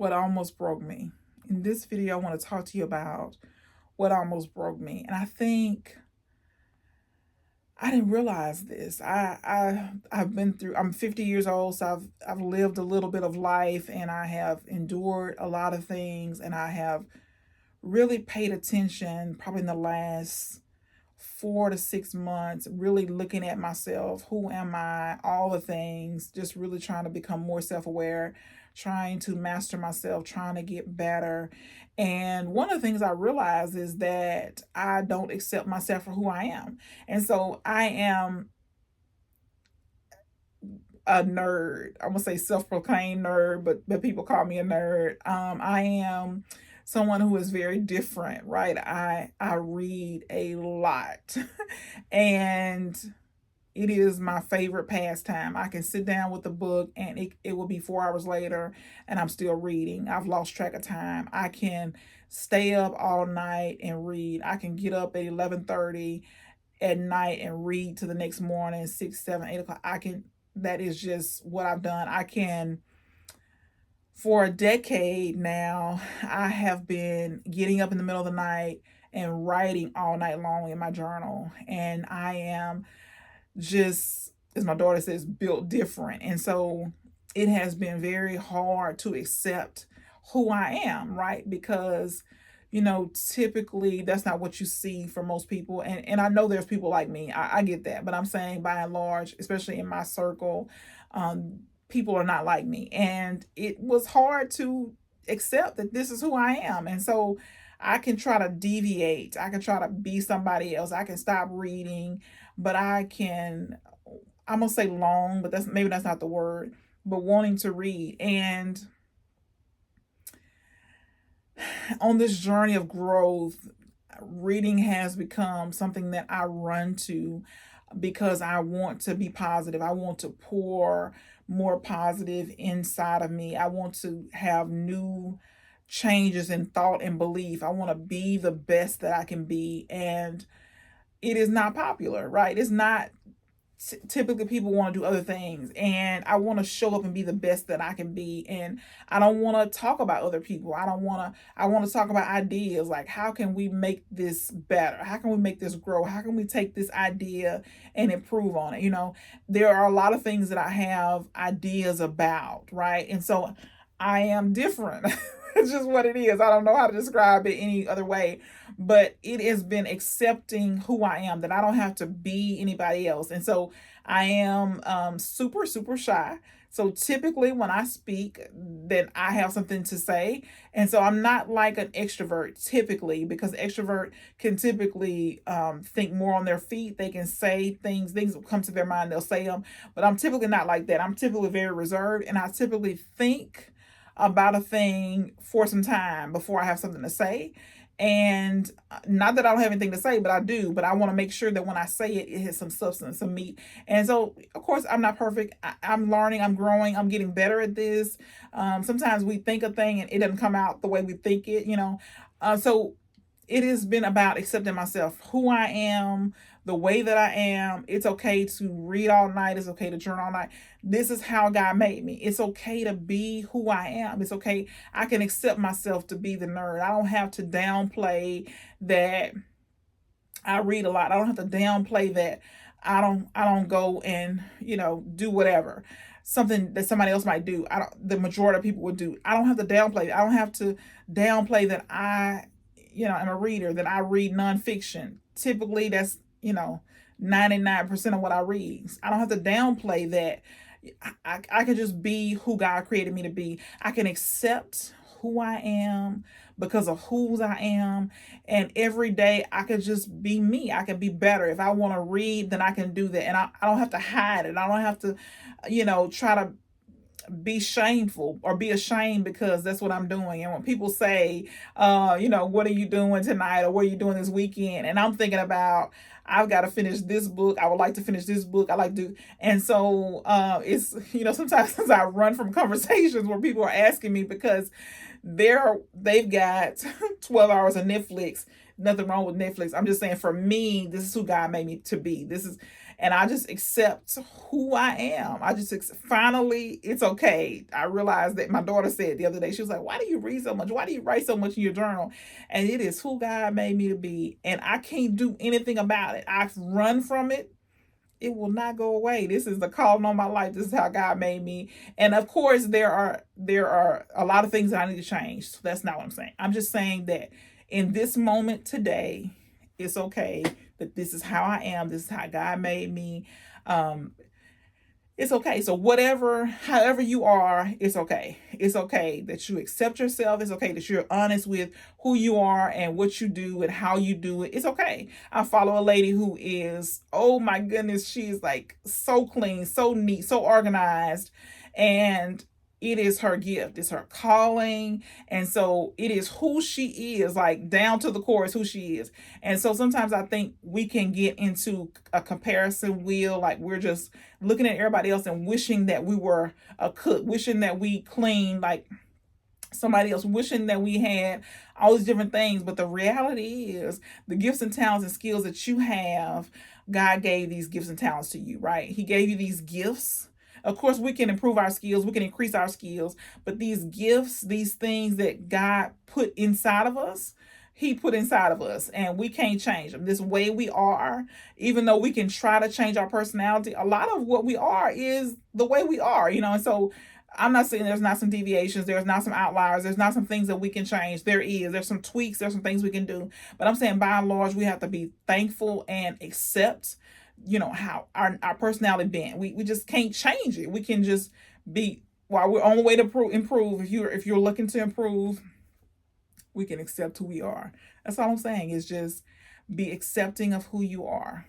what almost broke me. In this video, I want to talk to you about what almost broke me. And I think I didn't realize this. I've been through. I'm 50 years old, so I've lived a little bit of life, and I have endured a lot of things, and I have really paid attention probably in the last 4 to 6 months, really looking at myself. Who am I? All the things, just really trying to become more self aware, trying to master myself, trying to get better. And one of the things I realize is that I don't accept myself for who I am. And so I am a nerd. I'm gonna say self-proclaimed nerd, but people call me a nerd. I am someone who is very different, right? I read a lot, and it is my favorite pastime. I can sit down with a book and it will be 4 hours later and I'm still reading. I've lost track of time. I can stay up all night and read. I can get up at 11:30 at night and read to the next morning, 6, 7, 8 o'clock. That is just what I've done. I can, for a decade now, I have been getting up in the middle of the night and writing all night long in my journal. And I am just, as my daughter says, built different. And so it has been very hard to accept who I am, right? Because, typically that's not what you see for most people. And I know there's people like me. I get that. But I'm saying by and large, especially in my circle, people are not like me. And it was hard to accept that this is who I am. And so I can try to deviate. I can try to be somebody else. I can stop reading, but I'm gonna say long, but that's not the word, but wanting to read. And on this journey of growth, reading has become something that I run to because I want to be positive. I want to pour more positive inside of me. I want to have new changes in thought and belief. I want to be the best that I can be. And it is not popular, right? It's not. Typically people want to do other things, and I want to show up and be the best that I can be. And I don't want to talk about other people. I want to talk about ideas, like how can we make this better, how can we make this grow, how can we take this idea and improve on it. There are a lot of things that I have ideas about, right? And so I am different. It's just what it is. I don't know how to describe it any other way, but it has been accepting who I am, that I don't have to be anybody else. And so I am super, super shy. So typically when I speak, then I have something to say. And so I'm not like an extrovert typically, because extrovert can typically think more on their feet. They can say things will come to their mind, they'll say them. But I'm typically not like that. I'm typically very reserved, and I typically think about a thing for some time before I have something to say. And not that I don't have anything to say, but I do. But I want to make sure that when I say it, it has some substance, some meat. And so, of course, I'm not perfect. I'm learning, I'm growing, I'm getting better at this. Sometimes we think a thing and it doesn't come out the way we think it. So it has been about accepting myself, who I am, the way that I am. It's okay to read all night. It's okay to journal all night. This is how God made me. It's okay to be who I am. It's okay. I can accept myself to be the nerd. I don't have to downplay that I read a lot. I don't have to downplay that I don't go and, do whatever. Something that somebody else might do. The majority of people would do. I don't have to downplay it. I don't have to downplay that I'm a reader, that I read nonfiction. Typically that's, 99% of what I read. I don't have to downplay that. I can just be who God created me to be. I can accept who I am because of whose I am. And every day I can just be me. I can be better. If I want to read, then I can do that. And I don't have to hide it. I don't have to, try to be shameful or be ashamed because that's what I'm doing. And when people say, what are you doing tonight, or what are you doing this weekend? And I'm thinking about, I've got to finish this book. I would like to finish this book. I like to. And so it's, sometimes I run from conversations where people are asking me because they've got 12 hours of Netflix. Nothing wrong with Netflix. I'm just saying, for me, this is who God made me to be. and I just accept who I am. I just finally, it's okay. I realized that my daughter said the other day, she was like, "Why do you read so much? Why do you write so much in your journal?" And it is who God made me to be, and I can't do anything about it. I've run from it. It will not go away. This is the calling on my life. This is how God made me. And of course, there are a lot of things that I need to change. So that's not what I'm saying. I'm just saying that in this moment today, it's okay that this is how I am. This is how God made me. Um, it's okay. So whatever, however you are, it's okay. It's okay that you accept yourself. It's okay that you're honest with who you are and what you do and how you do it. It's okay. I follow a lady who is, oh my goodness, she is like so clean, so neat, so organized. And it is her gift, it's her calling. And so it is who she is, like down to the core is who she is. And so sometimes I think we can get into a comparison wheel, like we're just looking at everybody else and wishing that we were a cook, wishing that we cleaned like somebody else, wishing that we had all these different things. But the reality is, the gifts and talents and skills that you have, God gave these gifts and talents to you, right? He gave you these gifts. Of course, we can improve our skills, we can increase our skills, but these gifts, these things that God put inside of us, he put inside of us, and we can't change them. This way we are, even though we can try to change our personality, a lot of what we are is the way we are, and so I'm not saying there's not some deviations, there's not some outliers, there's not some things that we can change. There's some tweaks, there's some things we can do. But I'm saying by and large, we have to be thankful and accept, how our personality bent. We just can't change it. We can just be, while we're on the way to improve, if you're looking to improve, we can accept who we are. That's all I'm saying, is just be accepting of who you are.